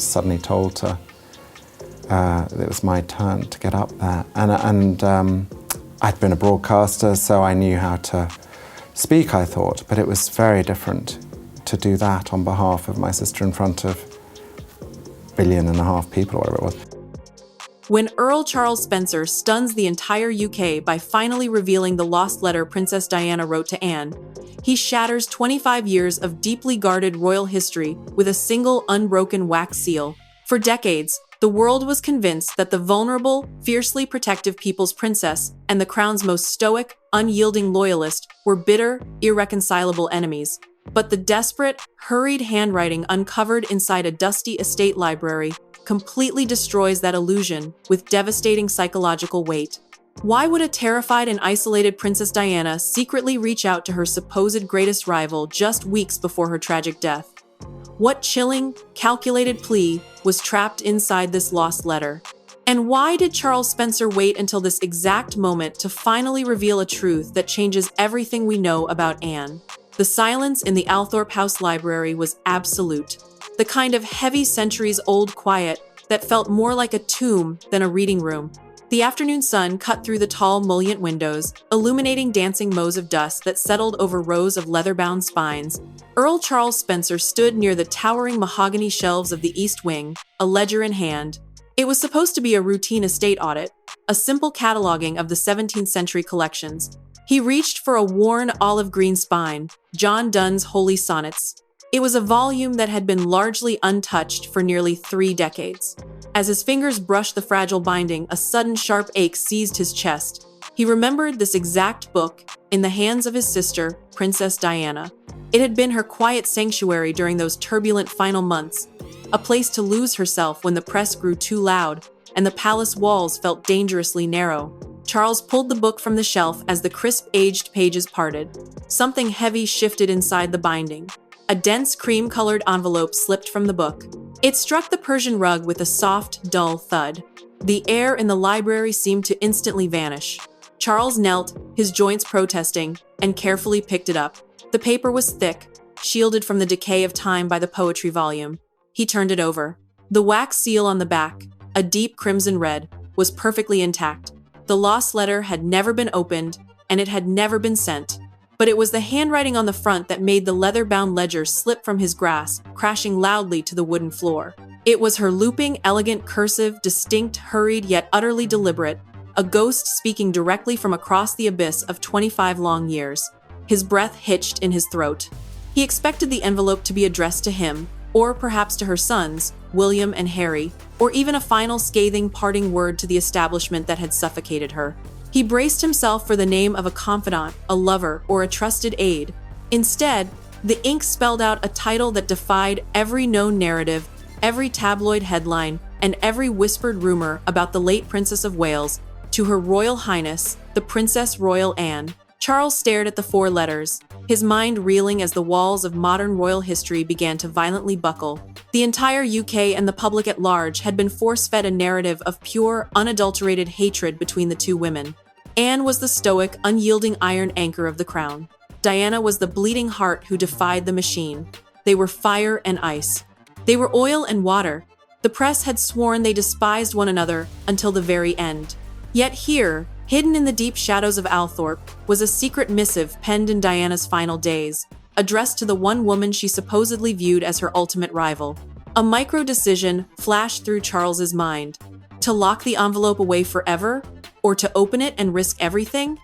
was suddenly told that it was my turn to get up there. And I'd been a broadcaster, so I knew how to speak, I thought, but it was very different to do that on behalf of my sister in front of 1.5 billion people, or whatever it was. When Earl Charles Spencer stuns the entire UK by finally revealing the lost letter Princess Diana wrote to Anne, he shatters 25 years of deeply guarded royal history with a single unbroken wax seal. For decades, the world was convinced that the vulnerable, fiercely protective people's princess and the crown's most stoic, unyielding loyalist were bitter, irreconcilable enemies. But the desperate, hurried handwriting uncovered inside a dusty estate library completely destroys that illusion with devastating psychological weight. Why would a terrified and isolated Princess Diana secretly reach out to her supposed greatest rival just weeks before her tragic death? What chilling, calculated plea was trapped inside this lost letter? And why did Charles Spencer wait until this exact moment to finally reveal a truth that changes everything we know about Anne? The silence in the Althorp House library was absolute. The kind of heavy centuries-old quiet that felt more like a tomb than a reading room. The afternoon sun cut through the tall, mullioned windows, illuminating dancing mows of dust that settled over rows of leather-bound spines. Earl Charles Spencer stood near the towering mahogany shelves of the East Wing, a ledger in hand. It was supposed to be a routine estate audit, a simple cataloging of the 17th century collections. He reached for a worn olive green spine, John Donne's Holy Sonnets. It was a volume that had been largely untouched for nearly 3 decades. As his fingers brushed the fragile binding, a sudden sharp ache seized his chest. He remembered this exact book in the hands of his sister, Princess Diana. It had been her quiet sanctuary during those turbulent final months, a place to lose herself when the press grew too loud and the palace walls felt dangerously narrow. Charles pulled the book from the shelf as the crisp, aged pages parted. Something heavy shifted inside the binding. A dense cream-colored envelope slipped from the book. It struck the Persian rug with a soft, dull thud. The air in the library seemed to instantly vanish. Charles knelt, his joints protesting, and carefully picked it up. The paper was thick, shielded from the decay of time by the poetry volume. He turned it over. The wax seal on the back, a deep crimson red, was perfectly intact. The lost letter had never been opened, and it had never been sent. But it was the handwriting on the front that made the leather-bound ledger slip from his grasp, crashing loudly to the wooden floor. It was her looping, elegant cursive, distinct, hurried, yet utterly deliberate, a ghost speaking directly from across the abyss of 25 long years. His breath hitched in his throat. He expected the envelope to be addressed to him, or perhaps to her sons, William and Harry, or even a final scathing parting word to the establishment that had suffocated her. He braced himself for the name of a confidant, a lover, or a trusted aide. Instead, the ink spelled out a title that defied every known narrative, every tabloid headline, and every whispered rumor about the late Princess of Wales, to Her Royal Highness, the Princess Royal Anne. Charles stared at the 4 letters, his mind reeling as the walls of modern royal history began to violently buckle. The entire UK and the public at large had been force-fed a narrative of pure, unadulterated hatred between the 2 women. Anne was the stoic, unyielding iron anchor of the crown. Diana was the bleeding heart who defied the machine. They were fire and ice. They were oil and water. The press had sworn they despised one another until the very end. Yet here, hidden in the deep shadows of Althorp, was a secret missive penned in Diana's final days, addressed to the one woman she supposedly viewed as her ultimate rival. A micro-decision flashed through Charles's mind. To lock the envelope away forever? Or to open it and risk everything?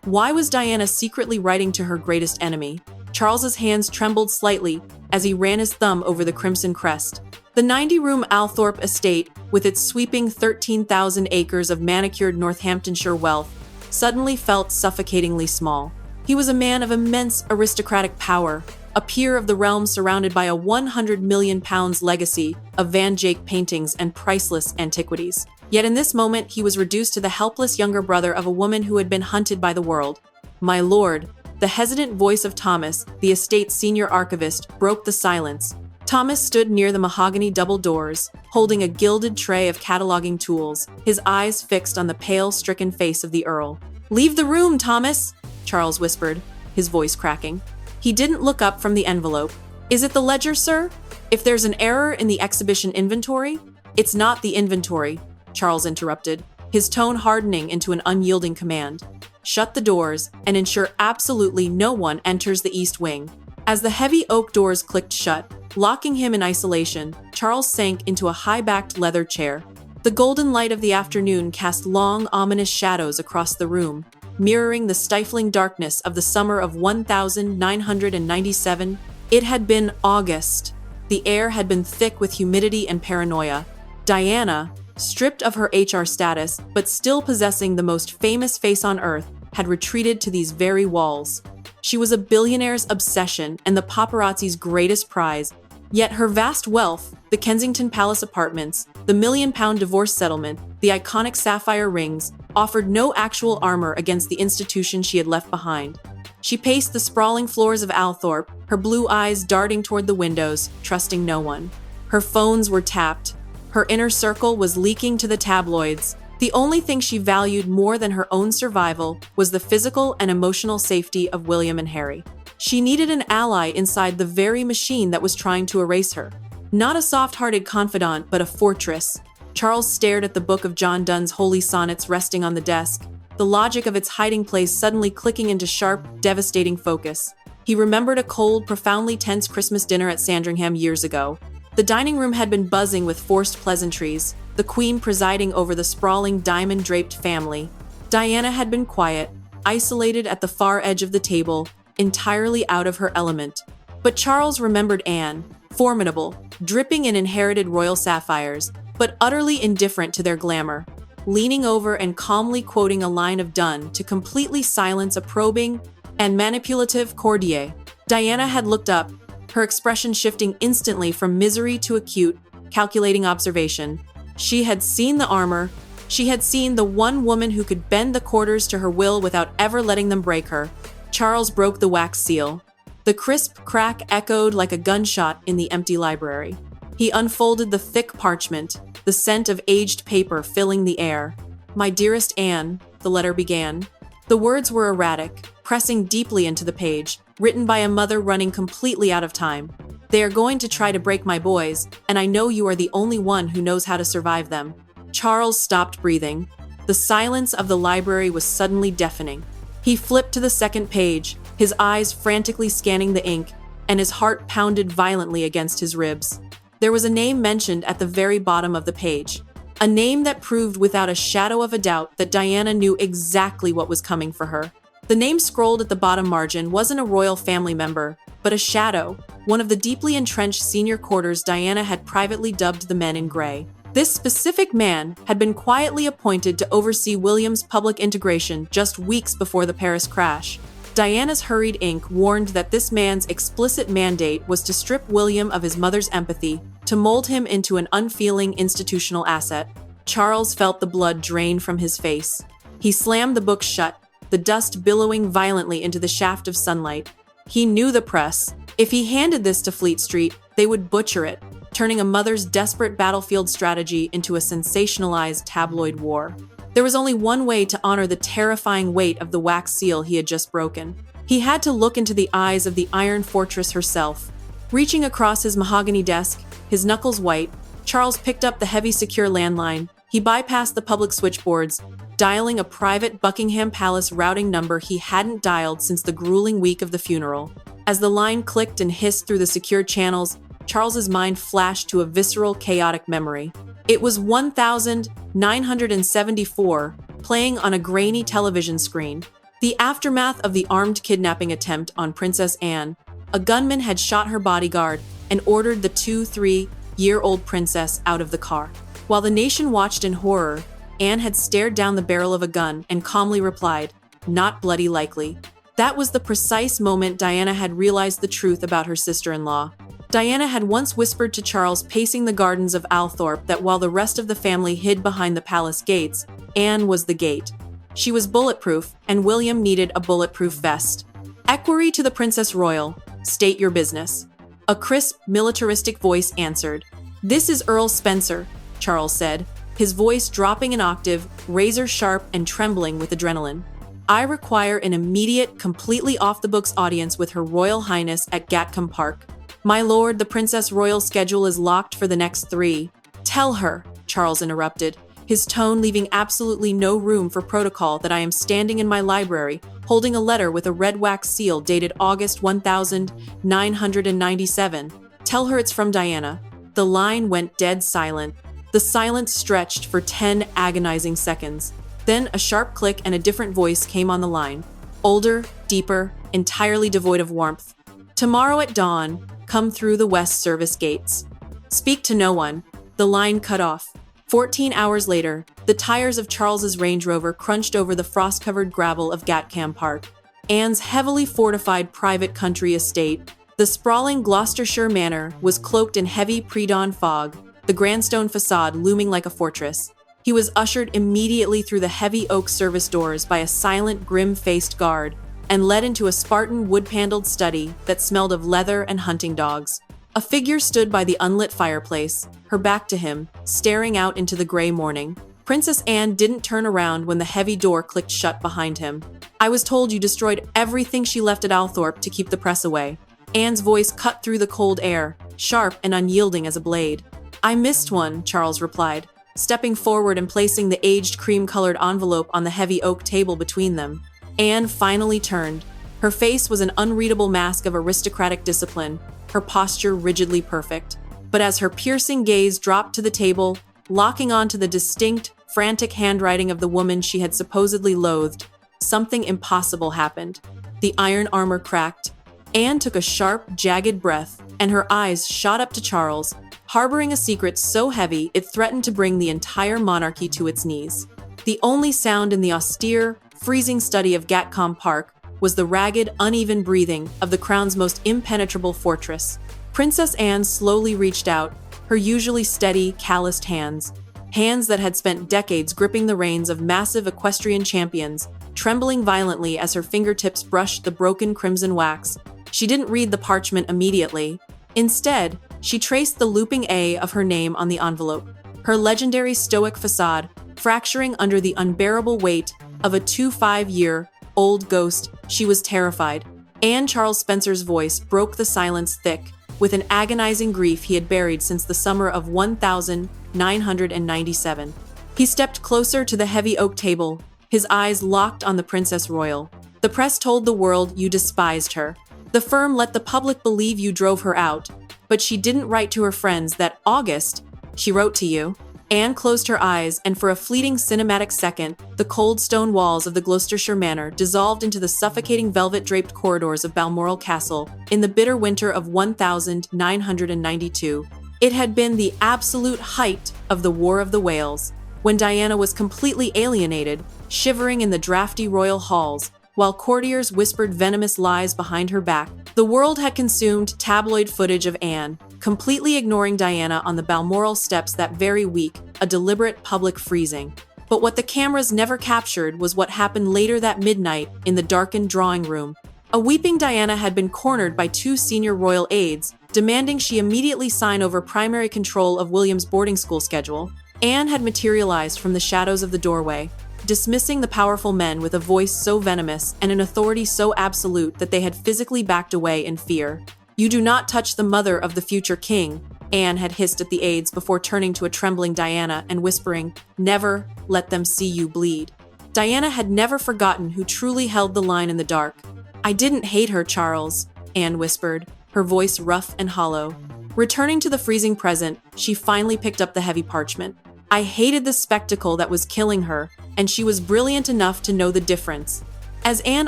Why was Diana secretly writing to her greatest enemy? Charles's hands trembled slightly as he ran his thumb over the crimson crest. The 90-room Althorp estate, with its sweeping 13,000 acres of manicured Northamptonshire wealth, suddenly felt suffocatingly small. He was a man of immense aristocratic power, a peer of the realm surrounded by a £100 million legacy of Van Dyck paintings and priceless antiquities. Yet in this moment, he was reduced to the helpless younger brother of a woman who had been hunted by the world. "My lord," the hesitant voice of Thomas, the estate's senior archivist, broke the silence. Thomas stood near the mahogany double doors, holding a gilded tray of cataloging tools, his eyes fixed on the pale, stricken face of the Earl. "Leave the room, Thomas," Charles whispered, his voice cracking. He didn't look up from the envelope. "Is it the ledger, sir?" If there's an error in the exhibition inventory, it's not the inventory, Charles interrupted, his tone hardening into an unyielding command. Shut the doors and ensure absolutely no one enters the East Wing. As the heavy oak doors clicked shut, locking him in isolation, Charles sank into a high-backed leather chair. The golden light of the afternoon cast long, ominous shadows across the room, mirroring the stifling darkness of the summer of 1997. It had been August. The air had been thick with humidity and paranoia. Diana, stripped of her HR status, but still possessing the most famous face on Earth, had retreated to these very walls. She was a billionaire's obsession and the paparazzi's greatest prize, yet her vast wealth, the Kensington Palace apartments, the million-pound divorce settlement, the iconic sapphire rings, offered no actual armor against the institution she had left behind. She paced the sprawling floors of Althorpe, her blue eyes darting toward the windows, trusting no one. Her phones were tapped. Her inner circle was leaking to the tabloids. The only thing she valued more than her own survival was the physical and emotional safety of William and Harry. She needed an ally inside the very machine that was trying to erase her. Not a soft-hearted confidant, but a fortress. Charles stared at the book of John Donne's holy sonnets resting on the desk, the logic of its hiding place suddenly clicking into sharp, devastating focus. He remembered a cold, profoundly tense Christmas dinner at Sandringham years ago. The dining room had been buzzing with forced pleasantries, the Queen presiding over the sprawling diamond-draped family. Diana had been quiet, isolated at the far edge of the table, entirely out of her element. But Charles remembered Anne, formidable, dripping in inherited royal sapphires, but utterly indifferent to their glamour, leaning over and calmly quoting a line of Donne to completely silence a probing and manipulative courtier. Diana had looked up, her expression shifting instantly from misery to acute, calculating observation. She had seen the armor. She had seen the one woman who could bend the quarters to her will without ever letting them break her. Charles broke the wax seal. The crisp crack echoed like a gunshot in the empty library. He unfolded the thick parchment, the scent of aged paper filling the air. "My dearest Anne," the letter began. The words were erratic, pressing deeply into the page, written by a mother running completely out of time. "They are going to try to break my boys, and I know you are the only one who knows how to survive them." Charles stopped breathing. The silence of the library was suddenly deafening. He flipped to the second page, his eyes frantically scanning the ink, and his heart pounded violently against his ribs. There was a name mentioned at the very bottom of the page. A name that proved without a shadow of a doubt that Diana knew exactly what was coming for her. The name scrolled at the bottom margin wasn't a royal family member, but a shadow, one of the deeply entrenched senior quarters Diana had privately dubbed the Men in Grey. This specific man had been quietly appointed to oversee William's public integration just weeks before the Paris crash. Diana's hurried ink warned that this man's explicit mandate was to strip William of his mother's empathy, to mold him into an unfeeling institutional asset. Charles felt the blood drain from his face. He slammed the book shut, the dust billowing violently into the shaft of sunlight. He knew the press. If he handed this to Fleet Street, they would butcher it, turning a mother's desperate battlefield strategy into a sensationalized tabloid war. There was only one way to honor the terrifying weight of the wax seal he had just broken. He had to look into the eyes of the Iron Fortress herself. Reaching across his mahogany desk, his knuckles white, Charles picked up the heavy secure landline. He bypassed the public switchboards, dialing a private Buckingham Palace routing number he hadn't dialed since the grueling week of the funeral. As the line clicked and hissed through the secure channels, Charles's mind flashed to a visceral, chaotic memory. It was 1974, playing on a grainy television screen. The aftermath of the armed kidnapping attempt on Princess Anne. A gunman had shot her bodyguard and ordered the 2-3-year-old princess out of the car. While the nation watched in horror, Anne had stared down the barrel of a gun and calmly replied, "Not bloody likely." That was the precise moment Diana had realized the truth about her sister-in-law. Diana had once whispered to Charles pacing the gardens of Althorpe that while the rest of the family hid behind the palace gates, Anne was the gate. She was bulletproof, and William needed a bulletproof vest. "Equerry to the Princess Royal, state your business." A crisp, militaristic voice answered. "This is Earl Spencer," Charles said, his voice dropping an octave, razor-sharp and trembling with adrenaline. "I require an immediate, completely off-the-books audience with Her Royal Highness at Gatcombe Park. My lord, the Princess Royal schedule is locked for the next 3. Tell her, Charles interrupted, his tone leaving absolutely no room for protocol, that I am standing in my library, holding a letter with a red wax seal dated August 1997. Tell her it's from Diana. The line went dead silent. The silence stretched for 10 agonizing seconds. Then a sharp click and a different voice came on the line. Older, deeper, entirely devoid of warmth. Tomorrow at dawn, come through the West Service gates. Speak to no one. The line cut off. 14 hours later, the tires of Charles's Range Rover crunched over the frost-covered gravel of Gatcombe Park. Anne's heavily fortified private country estate, the sprawling Gloucestershire manor, was cloaked in heavy pre-dawn fog, the grandstone facade looming like a fortress. He was ushered immediately through the heavy oak service doors by a silent, grim-faced guard, and led into a Spartan wood-paneled study that smelled of leather and hunting dogs. A figure stood by the unlit fireplace, her back to him, staring out into the gray morning. Princess Anne didn't turn around when the heavy door clicked shut behind him. I was told you destroyed everything she left at Althorpe to keep the press away. Anne's voice cut through the cold air, sharp and unyielding as a blade. I missed one, Charles replied, stepping forward and placing the aged cream-colored envelope on the heavy oak table between them. Anne finally turned. Her face was an unreadable mask of aristocratic discipline, her posture rigidly perfect. But as her piercing gaze dropped to the table, locking onto the distinct, frantic handwriting of the woman she had supposedly loathed, something impossible happened. The iron armor cracked. Anne took a sharp, jagged breath, and her eyes shot up to Charles, harboring a secret so heavy it threatened to bring the entire monarchy to its knees. The only sound in the austere, freezing study of Gatcombe Park was the ragged, uneven breathing of the crown's most impenetrable fortress. Princess Anne slowly reached out, her usually steady, calloused hands that had spent decades gripping the reins of massive equestrian champions, trembling violently as her fingertips brushed the broken crimson wax. She didn't read the parchment immediately. Instead, she traced the looping A of her name on the envelope, her legendary stoic facade fracturing under the unbearable weight of a 25-year-old ghost. She was terrified. Anne Charles Spencer's voice broke the silence thick, with an agonizing grief he had buried since the summer of 1997. He stepped closer to the heavy oak table, his eyes locked on the Princess Royal. The press told the world you despised her. The firm let the public believe you drove her out, but she didn't write to her friends that August, she wrote to you. Anne closed her eyes, and for a fleeting cinematic second, the cold stone walls of the Gloucestershire manor dissolved into the suffocating velvet-draped corridors of Balmoral Castle in the bitter winter of 1992. It had been the absolute height of the War of the Wales, when Diana was completely alienated, shivering in the drafty royal halls, while courtiers whispered venomous lies behind her back. The world had consumed tabloid footage of Anne, completely ignoring Diana on the Balmoral steps that very week, a deliberate public freezing. But what the cameras never captured was what happened later that midnight in the darkened drawing room. A weeping Diana had been cornered by 2 senior royal aides, demanding she immediately sign over primary control of William's boarding school schedule. Anne had materialized from the shadows of the doorway, dismissing the powerful men with a voice so venomous and an authority so absolute that they had physically backed away in fear. You do not touch the mother of the future king, Anne had hissed at the aides before turning to a trembling Diana and whispering, never let them see you bleed. Diana had never forgotten who truly held the line in the dark. I didn't hate her, Charles, Anne whispered, her voice rough and hollow. Returning to the freezing present, she finally picked up the heavy parchment. I hated the spectacle that was killing her, and she was brilliant enough to know the difference. As Anne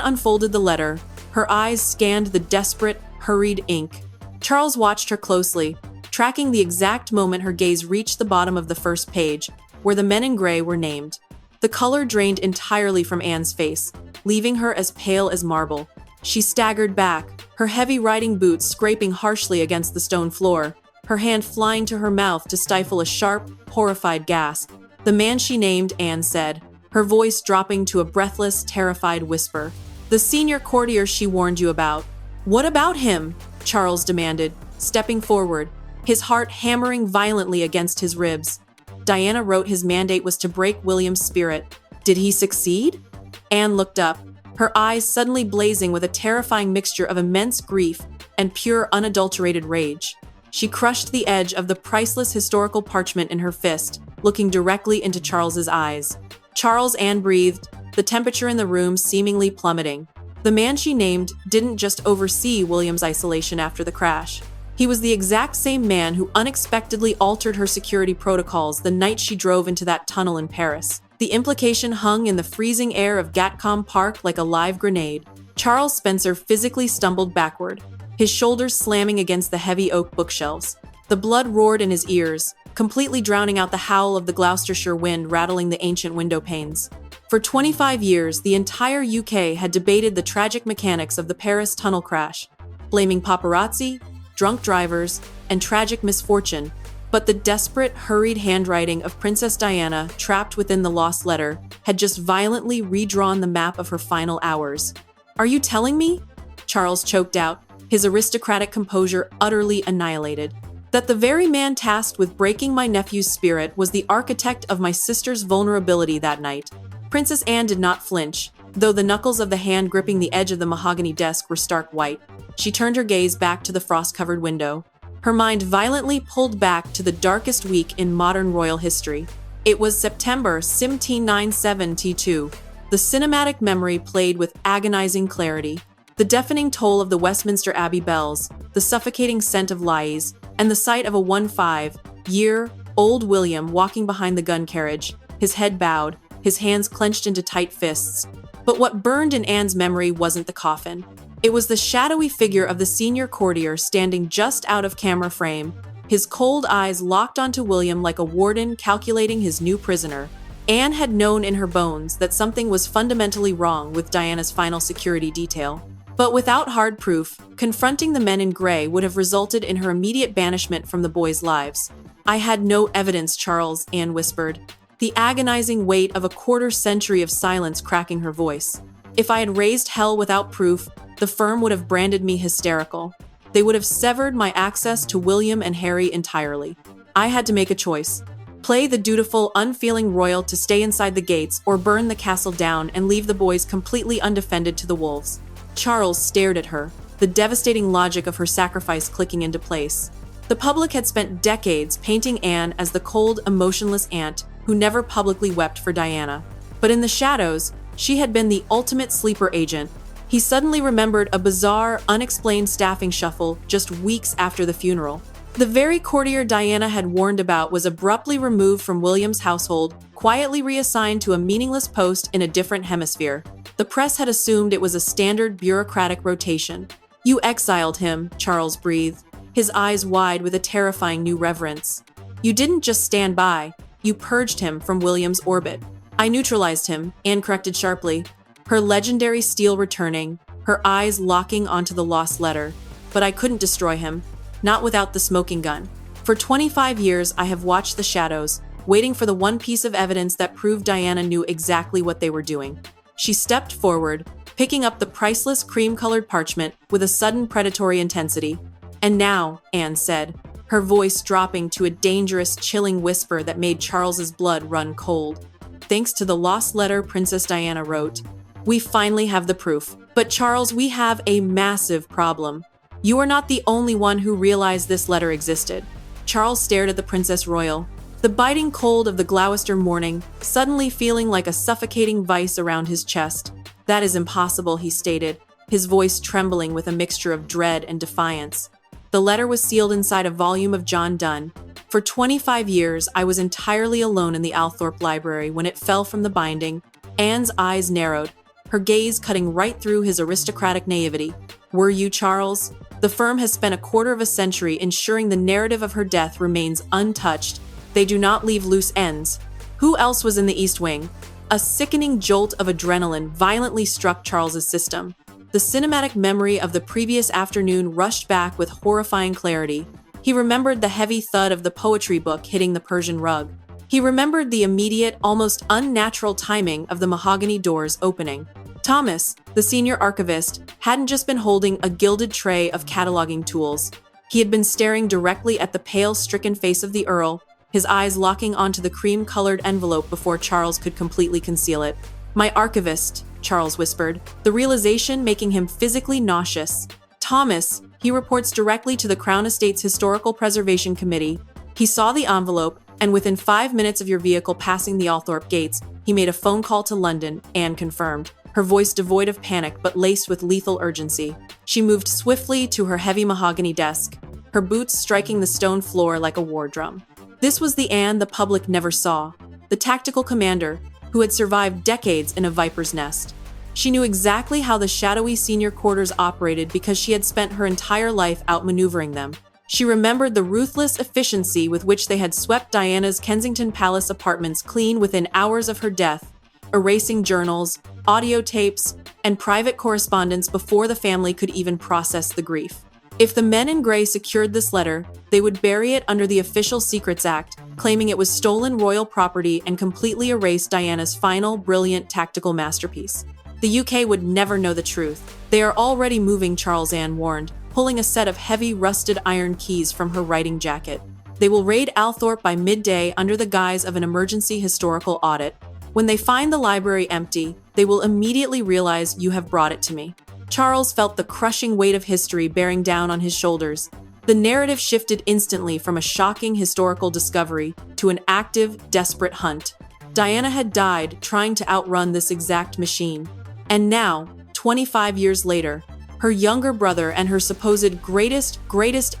unfolded the letter, her eyes scanned the desperate, hurried ink. Charles watched her closely, tracking the exact moment her gaze reached the bottom of the first page, where the men in gray were named. The color drained entirely from Anne's face, leaving her as pale as marble. She staggered back, her heavy riding boots scraping harshly against the stone floor, her hand flying to her mouth to stifle a sharp, horrified gasp. The man she named, Anne said, her voice dropping to a breathless, terrified whisper. The senior courtier she warned you about. What about him? Charles demanded, stepping forward, his heart hammering violently against his ribs. Diana wrote his mandate was to break William's spirit. Did he succeed? Anne looked up, her eyes suddenly blazing with a terrifying mixture of immense grief and pure unadulterated rage. She crushed the edge of the priceless historical parchment in her fist, looking directly into Charles's eyes. Charles Anne breathed, the temperature in the room seemingly plummeting. The man she named didn't just oversee William's isolation after the crash. He was the exact same man who unexpectedly altered her security protocols the night she drove into that tunnel in Paris. The implication hung in the freezing air of Gatcombe Park like a live grenade. Charles Spencer physically stumbled backward, his shoulders slamming against the heavy oak bookshelves. The blood roared in his ears, completely drowning out the howl of the Gloucestershire wind rattling the ancient window panes. For 25 years, the entire UK had debated the tragic mechanics of the Paris tunnel crash, blaming paparazzi, drunk drivers, and tragic misfortune. But the desperate, hurried handwriting of Princess Diana, trapped within the lost letter, had just violently redrawn the map of her final hours. "Are you telling me?" Charles choked out, his aristocratic composure utterly annihilated. "That the very man tasked with breaking my nephew's spirit was the architect of my sister's vulnerability that night." Princess Anne did not flinch, though the knuckles of the hand gripping the edge of the mahogany desk were stark white. She turned her gaze back to the frost-covered window. Her mind violently pulled back to the darkest week in modern royal history. It was September 1797. The cinematic memory played with agonizing clarity. The deafening toll of the Westminster Abbey bells, the suffocating scent of lies, and the sight of a 15-year-old William walking behind the gun carriage, his head bowed, his hands clenched into tight fists. But what burned in Anne's memory wasn't the coffin. It was the shadowy figure of the senior courtier standing just out of camera frame, his cold eyes locked onto William like a warden calculating his new prisoner. Anne had known in her bones that something was fundamentally wrong with Diana's final security detail. But without hard proof, confronting the men in gray would have resulted in her immediate banishment from the boys' lives. "I had no evidence, Charles," Anne whispered, the agonizing weight of a quarter-century of silence cracking her voice. "If I had raised hell without proof, the firm would have branded me hysterical. They would have severed my access to William and Harry entirely. I had to make a choice. Play the dutiful, unfeeling royal to stay inside the gates or burn the castle down and leave the boys completely undefended to the wolves." Charles stared at her, the devastating logic of her sacrifice clicking into place. The public had spent decades painting Anne as the cold, emotionless aunt who never publicly wept for Diana. But in the shadows, she had been the ultimate sleeper agent. He suddenly remembered a bizarre, unexplained staffing shuffle just weeks after the funeral. The very courtier Diana had warned about was abruptly removed from William's household, quietly reassigned to a meaningless post in a different hemisphere. The press had assumed it was a standard bureaucratic rotation. "You exiled him," Charles breathed, his eyes wide with a terrifying new reverence. "You didn't just stand by, you purged him from William's orbit." "I neutralized him," Anne corrected sharply, her legendary steel returning, her eyes locking onto the lost letter. "But I couldn't destroy him, not without the smoking gun. For 25 years, I have watched the shadows, waiting for the one piece of evidence that proved Diana knew exactly what they were doing." She stepped forward, picking up the priceless cream-colored parchment with a sudden predatory intensity. "And now," Anne said, her voice dropping to a dangerous, chilling whisper that made Charles's blood run cold. "Thanks to the lost letter Princess Diana wrote, we finally have the proof. But Charles, we have a massive problem. You are not the only one who realized this letter existed." Charles stared at the Princess Royal, the biting cold of the Gloucester morning suddenly feeling like a suffocating vice around his chest. "That is impossible," he stated, his voice trembling with a mixture of dread and defiance. "The letter was sealed inside a volume of John Donne. For 25 years, I was entirely alone in the Althorpe Library when it fell from the binding." Anne's eyes narrowed, her gaze cutting right through his aristocratic naivety. "Were you, Charles? The firm has spent a quarter of a century ensuring the narrative of her death remains untouched. They do not leave loose ends. Who else was in the East Wing?" A sickening jolt of adrenaline violently struck Charles's system. The cinematic memory of the previous afternoon rushed back with horrifying clarity. He remembered the heavy thud of the poetry book hitting the Persian rug. He remembered the immediate, almost unnatural timing of the mahogany doors opening. Thomas, the senior archivist, hadn't just been holding a gilded tray of cataloging tools. He had been staring directly at the pale, stricken face of the Earl, his eyes locking onto the cream-colored envelope before Charles could completely conceal it. "My archivist," Charles whispered, the realization making him physically nauseous. Thomas, He reports directly to the Crown Estate's Historical Preservation Committee. He saw the envelope, and within 5 minutes of your vehicle passing the Althorpe gates, he made a phone call to London, Anne confirmed, her voice devoid of panic but laced with lethal urgency. She moved swiftly to her heavy mahogany desk, her boots striking the stone floor like a war drum. This was the Anne the public never saw, the tactical commander who had survived decades in a viper's nest. She knew exactly how the shadowy senior quarters operated because she had spent her entire life outmaneuvering them. She remembered the ruthless efficiency with which they had swept Diana's Kensington Palace apartments clean within hours of her death, erasing journals, audio tapes, and private correspondence before the family could even process the grief. If the men in gray secured this letter, they would bury it under the Official Secrets Act, claiming it was stolen royal property and completely erase Diana's final, brilliant tactical masterpiece. The UK would never know the truth. They are already moving, Charles, Anne warned, pulling a set of heavy, rusted iron keys from her writing jacket. They will raid Althorpe by midday under the guise of an emergency historical audit. When they find the library empty, they will immediately realize you have brought it to me. Charles felt the crushing weight of history bearing down on his shoulders. The narrative shifted instantly from a shocking historical discovery to an active, desperate hunt. Diana had died trying to outrun this exact machine. And now, 25 years later, her younger brother and her supposed greatest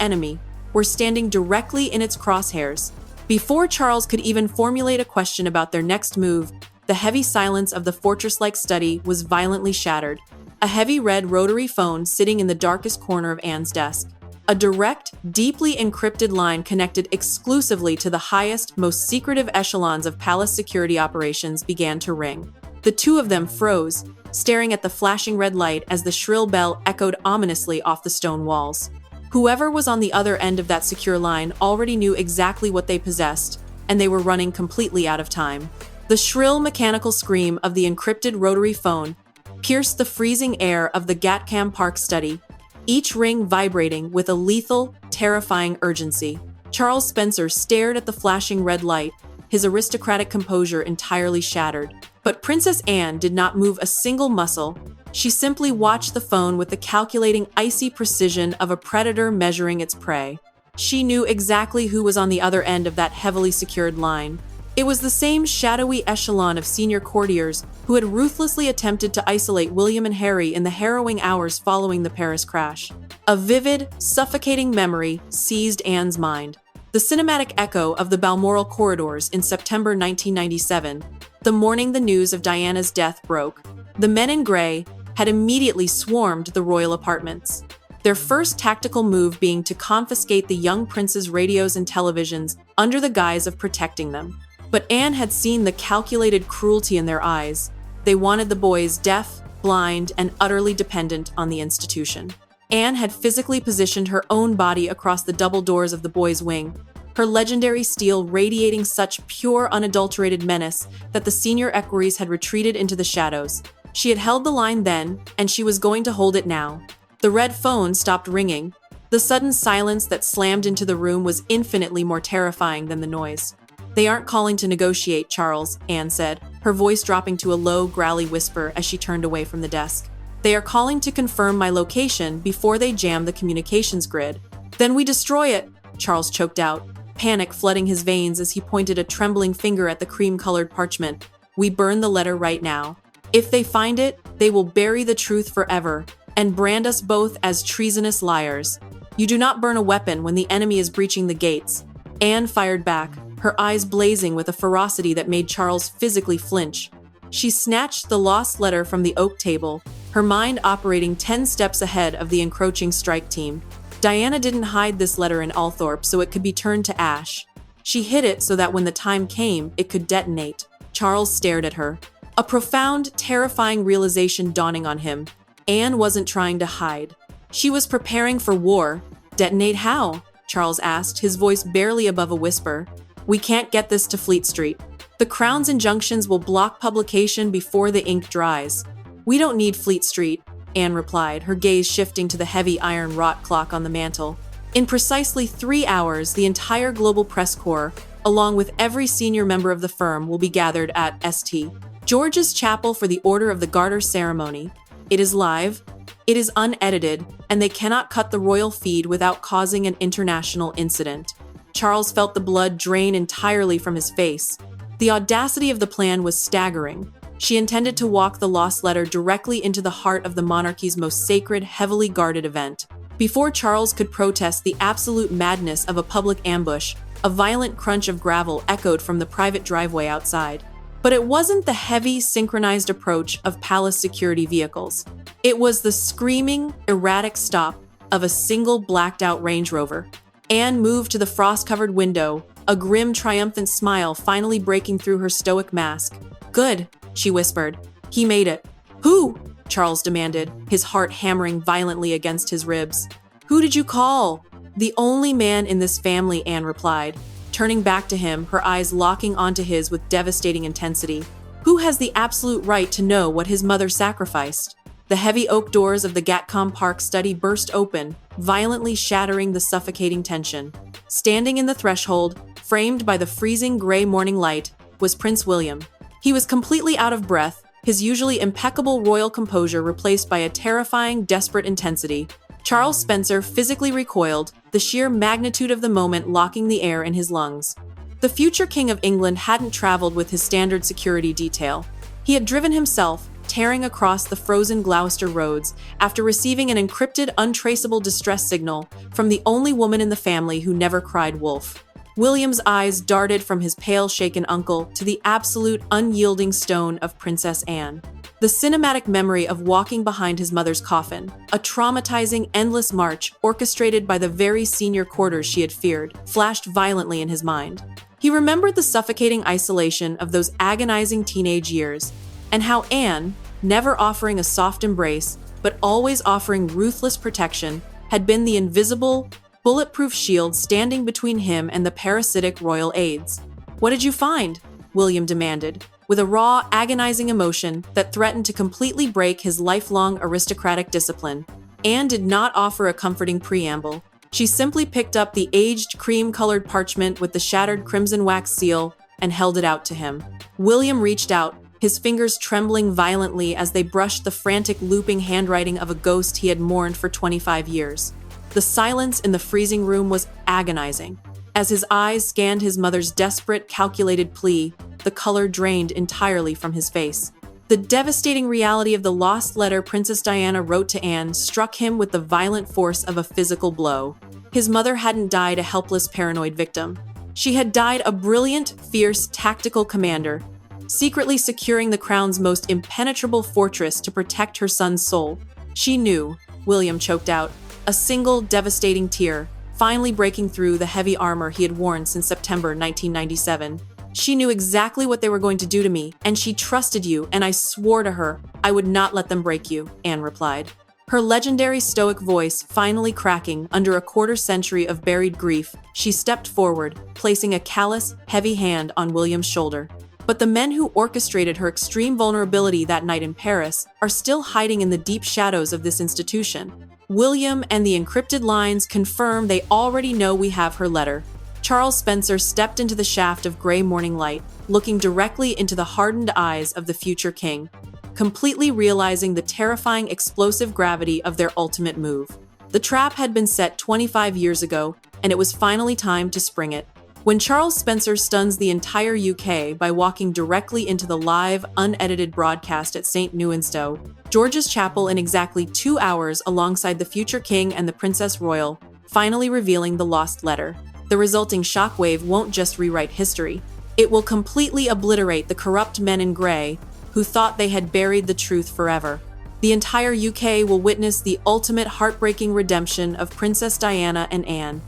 enemy were standing directly in its crosshairs. Before Charles could even formulate a question about their next move, the heavy silence of the fortress-like study was violently shattered. A heavy red rotary phone sitting in the darkest corner of Anne's desk. A direct, deeply encrypted line connected exclusively to the highest, most secretive echelons of palace security operations began to ring. The two of them froze, staring at the flashing red light as the shrill bell echoed ominously off the stone walls. Whoever was on the other end of that secure line already knew exactly what they possessed, and they were running completely out of time. The shrill mechanical scream of the encrypted rotary phone pierced the freezing air of the Gatcam Park study, each ring vibrating with a lethal, terrifying urgency. Charles Spencer stared at the flashing red light, his aristocratic composure entirely shattered. But Princess Anne did not move a single muscle. She simply watched the phone with the calculating, icy precision of a predator measuring its prey. She knew exactly who was on the other end of that heavily secured line. It was the same shadowy echelon of senior courtiers who had ruthlessly attempted to isolate William and Harry in the harrowing hours following the Paris crash. A vivid, suffocating memory seized Anne's mind. The cinematic echo of the Balmoral corridors in September 1997, the morning the news of Diana's death broke. The men in grey had immediately swarmed the royal apartments, their first tactical move being to confiscate the young prince's radios and televisions under the guise of protecting them. But Anne had seen the calculated cruelty in their eyes. They wanted the boys deaf, blind, and utterly dependent on the institution. Anne had physically positioned her own body across the double doors of the boys' wing, her legendary steel radiating such pure, unadulterated menace that the senior equerries had retreated into the shadows. She had held the line then, and she was going to hold it now. The red phone stopped ringing. The sudden silence that slammed into the room was infinitely more terrifying than the noise. "They aren't calling to negotiate, Charles," Anne said, her voice dropping to a low, growly whisper as she turned away from the desk. "They are calling to confirm my location before they jam the communications grid." "Then we destroy it," Charles choked out, panic flooding his veins as he pointed a trembling finger at the cream-colored parchment. "We burn the letter right now. If they find it, they will bury the truth forever and brand us both as treasonous liars. You do not burn a weapon when the enemy is breaching the gates." Anne fired back, her eyes blazing with a ferocity that made Charles physically flinch. She snatched the lost letter from the oak table, her mind operating 10 steps ahead of the encroaching strike team. Diana didn't hide this letter in Althorpe so it could be turned to ash. She hid it so that when the time came, it could detonate. Charles stared at her, a profound, terrifying realization dawning on him. Anne wasn't trying to hide. She was preparing for war. "Detonate how?" Charles asked, his voice barely above a whisper. "We can't get this to Fleet Street. The Crown's injunctions will block publication before the ink dries." "We don't need Fleet Street," Anne replied, her gaze shifting to the heavy iron wrought clock on the mantel. In precisely 3 hours, the entire global press corps, along with every senior member of the firm, will be gathered at St. George's Chapel for the Order of the Garter ceremony. It is live. It is unedited, and they cannot cut the royal feed without causing an international incident. Charles felt the blood drain entirely from his face. The audacity of the plan was staggering. She intended to walk the lost letter directly into the heart of the monarchy's most sacred, heavily guarded event. Before Charles could protest the absolute madness of a public ambush, a violent crunch of gravel echoed from the private driveway outside. But it wasn't the heavy, synchronized approach of palace security vehicles. It was the screaming, erratic stop of a single blacked-out Range Rover. Anne moved to the frost-covered window, a grim, triumphant smile finally breaking through her stoic mask. "Good," she whispered. "He made it." "Who?" Charles demanded, his heart hammering violently against his ribs. "Who did you call?" "The only man in this family," Anne replied, turning back to him, her eyes locking onto his with devastating intensity. "Who has the absolute right to know what his mother sacrificed?" The heavy oak doors of the Gatcombe Park study burst open, violently shattering the suffocating tension. Standing in the threshold, framed by the freezing gray morning light, was Prince William. He was completely out of breath, his usually impeccable royal composure replaced by a terrifying, desperate intensity. Charles Spencer physically recoiled, the sheer magnitude of the moment locking the air in his lungs. The future King of England hadn't traveled with his standard security detail. He had driven himself, tearing across the frozen Gloucester roads after receiving an encrypted, untraceable distress signal from the only woman in the family who never cried wolf. William's eyes darted from his pale, shaken uncle to the absolute, unyielding stone of Princess Anne. The cinematic memory of walking behind his mother's coffin, a traumatizing, endless march orchestrated by the very senior quarters she had feared, flashed violently in his mind. He remembered the suffocating isolation of those agonizing teenage years, and how Anne, never offering a soft embrace, but always offering ruthless protection, had been the invisible, bulletproof shield standing between him and the parasitic royal aides. "What did you find?" William demanded, with a raw, agonizing emotion that threatened to completely break his lifelong aristocratic discipline. Anne did not offer a comforting preamble. She simply picked up the aged, cream-colored parchment with the shattered crimson wax seal and held it out to him. William reached out, his fingers trembling violently as they brushed the frantic, looping handwriting of a ghost he had mourned for 25 years. The silence in the freezing room was agonizing. As his eyes scanned his mother's desperate, calculated plea, the color drained entirely from his face. The devastating reality of the lost letter Princess Diana wrote to Anne struck him with the violent force of a physical blow. His mother hadn't died a helpless, paranoid victim. She had died a brilliant, fierce, tactical commander, secretly securing the crown's most impenetrable fortress to protect her son's soul. She knew, William choked out, a single devastating tear, finally breaking through the heavy armor he had worn since September 1997. "She knew exactly what they were going to do to me, and she trusted you, and I swore to her I would not let them break you," Anne replied. Her legendary stoic voice finally cracking under a quarter-century of buried grief, she stepped forward, placing a callous, heavy hand on William's shoulder. But the men who orchestrated her extreme vulnerability that night in Paris are still hiding in the deep shadows of this institution. William and the encrypted lines confirm they already know we have her letter. Charles Spencer stepped into the shaft of gray morning light, looking directly into the hardened eyes of the future king, completely realizing the terrifying explosive gravity of their ultimate move. The trap had been set 25 years ago, and it was finally time to spring it. When Charles Spencer stuns the entire UK by walking directly into the live, unedited broadcast at St. Newinstow, George's Chapel in exactly 2 hours alongside the future king and the Princess Royal, finally revealing the lost letter. The resulting shockwave won't just rewrite history. It will completely obliterate the corrupt men in grey who thought they had buried the truth forever. The entire UK will witness the ultimate heartbreaking redemption of Princess Diana and Anne,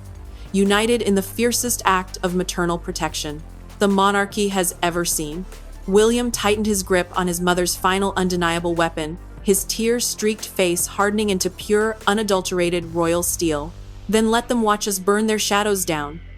united in the fiercest act of maternal protection the monarchy has ever seen. William tightened his grip on his mother's final undeniable weapon, his tear-streaked face hardening into pure, unadulterated royal steel. "Then let them watch us burn their shadows down,"